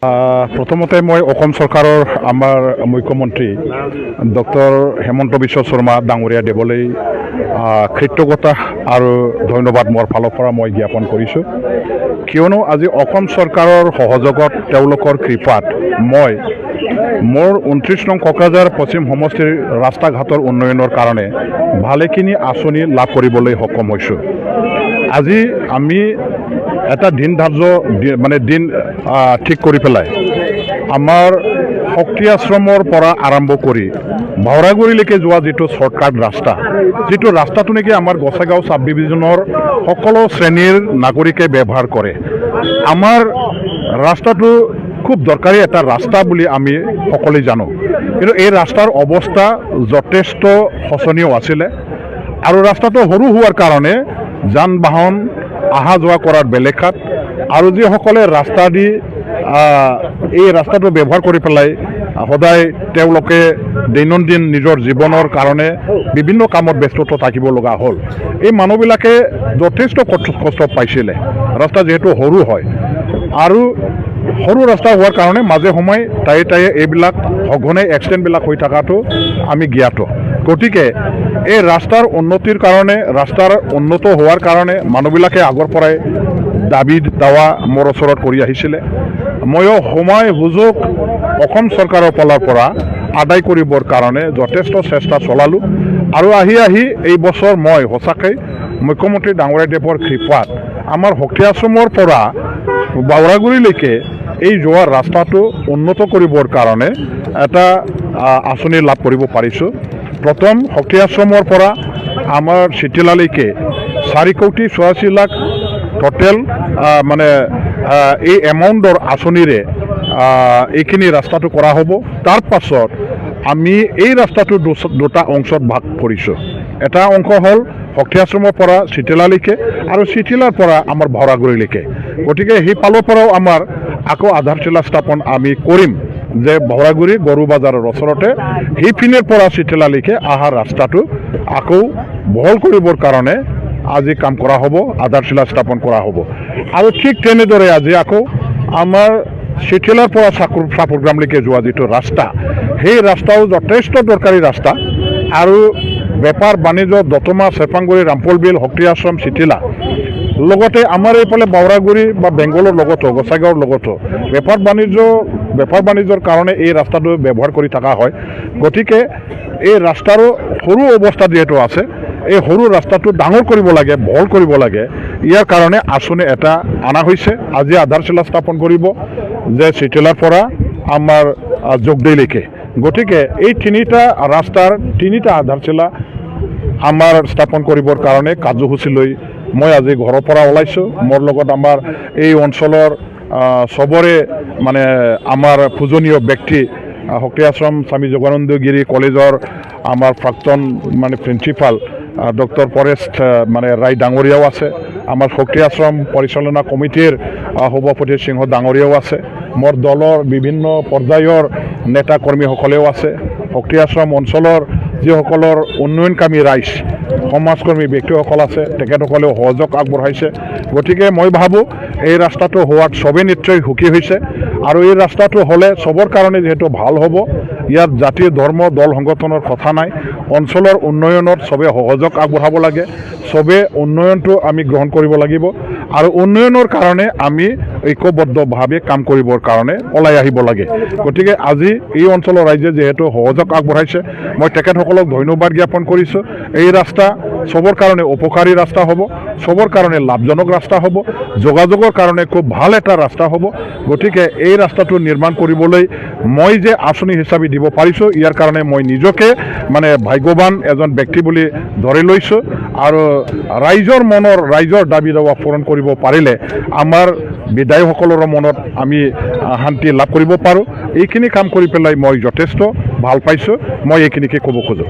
প্ৰথমতে মই অসম চৰকাৰৰ আমাৰ মুখ্যমন্ত্ৰী ডক্টৰ হেমন্ত বিশ্ব শৰ্মা ডাঙৰীয়া দেৱলৈ কৃতজ্ঞতা আৰু ধন্যবাদ মোৰ ফালৰ পৰা মই জ্ঞাপন কৰিছোঁ। কিয়নো আজি অসম চৰকাৰৰ সহযোগত তেওঁলোকৰ কৃপাত মই মোৰ 29 নং কোকৰাঝাৰ পশ্চিম সমষ্টিৰ ৰাস্তা ঘাটৰ উন্নয়নৰ কাৰণে ভালেখিনি আঁচনি লাভ কৰিবলৈ সক্ষম হৈছোঁ। আজি আমি এটা দিন ধাৰ্য দিন ঠিক কৰি পেলাই আমাৰ শক্তি আশ্ৰমৰ পৰা আৰম্ভ কৰি ভাওৰাগুৰিলৈকে যোৱা যিটো শ্বৰ্টকাট ৰাস্তা, যিটো ৰাস্তাটো নেকি আমাৰ গোসাইগাঁও সাব ডিভিজনৰ সকলো শ্ৰেণীৰ নাগৰিকে ব্যৱহাৰ কৰে। আমাৰ ৰাস্তাটো খুব দৰকাৰী এটা ৰাস্তা বুলি আমি সকলোৱে জানো, কিন্তু এই ৰাস্তাৰ অৱস্থা যথেষ্ট শোচনীয় আছিলে আৰু ৰাস্তাটো সৰু হোৱাৰ কাৰণে যান বাহন অহা যোৱা কৰাৰ বেলেখাত আৰু যিসকলে ৰাস্তা দি এই ৰাস্তাটো ব্যৱহাৰ কৰি পেলাই সদায় তেওঁলোকে দৈনন্দিন নিজৰ জীৱনৰ কাৰণে বিভিন্ন কামত ব্যস্ততা থাকিব লগা হ'ল, এই মানুহবিলাকে যথেষ্ট কষ্ট পাইছিলে। ৰাস্তা যিহেতু সৰু হয় আৰু সৰু ৰাস্তা হোৱাৰ কাৰণে মাজে সময়ে তায়ে এইবিলাক সঘনে এক্সিডেণ্টবিলাক হৈ থকাটো আমি জ্ঞাত। গতিকে এই ৰাস্তাৰ উন্নতিৰ কাৰণে, ৰাস্তাৰ উন্নত হোৱাৰ কাৰণে মানুহবিলাকে আগৰ পৰাই দাবী দাৱা মোৰ ওচৰত কৰি আহিছিলে। ময়ো সময় সুযোগ অসম চৰকাৰৰ ফালৰ পৰা আদায় কৰিবৰ কাৰণে যথেষ্ট চেষ্টা চলালোঁ আৰু আহি এই বছৰ মই সঁচাকৈ মুখ্যমন্ত্ৰী ডাঙৰীয়াদেৱৰ কৃপাত আমাৰ শক্তি আশ্ৰমৰ পৰা বাউৰাগুৰিলৈকে এই যোৱা ৰাস্তাটো উন্নত কৰিবৰ কাৰণে এটা আঁচনি লাভ কৰিব পাৰিছোঁ। প্ৰথম শক্তি আশ্ৰমৰ পৰা আমাৰ চিটিলালৈকে 4,84 লাখ টোটেল এই এমাউণ্টৰ আঁচনিৰে এইখিনি ৰাস্তাটো কৰা হ'ব। তাৰ পাছত আমি এই ৰাস্তাটো দুটা অংশত ভাগ কৰিছোঁ। এটা অংশ হ'ল শক্তি আশ্ৰমৰ পৰা চিটিলালৈকে আৰু চিটিলাৰ পৰা আমাৰ ভাওৰাগুৰিলৈকে। গতিকে সেই ফালৰ পৰাও আমাৰ আকৌ আধাৰশিলা স্থাপন আমি কৰিম যে ভাওৰাগুৰি গৰু বজাৰৰ ওচৰতে সেইপিনৰ পৰা চিটিলালৈকে অহা ৰাস্তাটো আকৌ বহল কৰিবৰ কাৰণে আজি কাম কৰা হ'ব, আধাৰশিলা স্থাপন কৰা হ'ব। আৰু ঠিক তেনেদৰে আজি আকৌ আমাৰ চিটিলাৰ পৰা চাপৰগ্ৰামলৈকে যোৱা যিটো ৰাস্তা, সেই ৰাস্তাও যথেষ্ট দৰকাৰী ৰাস্তা আৰু বেপাৰ বাণিজ্য দতমা, চেপাংগুৰি, ৰামপলবিল, শক্তি আশ্ৰম, চিটিলা লগতে আমাৰ এইফালে বাউৰাগুৰি বা বেংগলৰ লগতো গোসাইগাঁৱৰ লগতো বেপাৰ বাণিজ্যৰ কাৰণে এই ৰাস্তাটো ব্যৱহাৰ কৰি থকা হয়। গতিকে এই ৰাস্তাৰো সৰু অৱস্থা যিহেতু আছে, এই সৰু ৰাস্তাটো ডাঙৰ কৰিব লাগে, বহল কৰিব লাগে। ইয়াৰ কাৰণে আঁচনি এটা অনা হৈছে। আজি আধাৰশিলা স্থাপন কৰিব যে চিটিলাৰ পৰা আমাৰ জগদৈলৈকে। গতিকে এই তিনিটা ৰাস্তাৰ তিনিটা আধাৰশিলা আমাৰ স্থাপন কৰিবৰ কাৰণে কাৰ্যসূচী লৈ মই আজি ঘৰৰ পৰা ওলাইছোঁ। মোৰ লগত আমাৰ এই অঞ্চলৰ চবৰে আমাৰ পূজনীয় ব্যক্তি শক্তি আশ্ৰম স্বামী যোগানন্দ গিৰি কলেজৰ আমাৰ প্ৰাক্তন প্ৰিন্সিপাল ডক্টৰ পৰেশ ৰায় ডাঙৰীয়াও আছে। আমাৰ শক্তি আশ্ৰম পৰিচালনা কমিটিৰ সভাপতি সিংহ ডাঙৰীয়াও আছে। মোৰ দলৰ বিভিন্ন পৰ্যায়ৰ নেতা কৰ্মীসকলেও আছে। শক্তি আশ্ৰম অঞ্চলৰ যিসকলৰ উন্নয়নকামী ৰাইজ সমাজকৰ্মী ব্যক্তিসকল আছে, তেখেতসকলেও সহযোগ আগবঢ়াইছে। গতিকে মই ভাবোঁ এই ৰাস্তাটো হোৱাত চবেই নিশ্চয় সুখী হৈছে আৰু এই ৰাস্তাটো হ'লে চবৰ কাৰণে যিহেতু ভাল হ'ব। ইয়াত জাতি ধৰ্ম দল সংগঠনৰ কথা নাই, অঞ্চলৰ উন্নয়নত চবে সহযোগ আগবঢ়াব লাগে, চবে উন্নয়নটো আমি গ্ৰহণ কৰিব লাগিব আৰু উন্নয়নৰ কাৰণে আমি ঐক্যবদ্ধভাৱে কাম কৰিবৰ কাৰণে ওলাই আহিব লাগে। গতিকে আজি এই অঞ্চলৰ ৰাইজে যিহেতু সহযোগ আগবঢ়াইছে, মই তেখেতসকলক ধন্যবাদ জ্ঞাপন কৰিছোঁ। এই ৰাস্তা চবৰ কাৰণে উপকাৰী ৰাস্তা হ'ব, চবৰ কাৰণে লাভজনক ৰাস্তা হ'ব, যোগাযোগৰ কাৰণে খুব ভাল এটা ৰাস্তা হ'ব। গতিকে এই ৰাস্তাটো নিৰ্মাণ কৰিবলৈ মই যে আঁচনি হিচাপে দিব পাৰিছোঁ, ইয়াৰ কাৰণে মই নিজকে ভাগ্যৱান এজন ব্যক্তি বুলি ধৰি লৈছোঁ আৰু ৰাইজৰ দাবী দাৱা পূৰণ কৰিব পাৰিলে আমাৰ বিধায়কসকলৰ মনত আমি শান্তি লাভ কৰিব পাৰোঁ। এইখিনি কাম কৰি পেলাই মই যথেষ্ট ভাল পাইছোঁ। মই এইখিনিকে ক'ব খোজোঁ।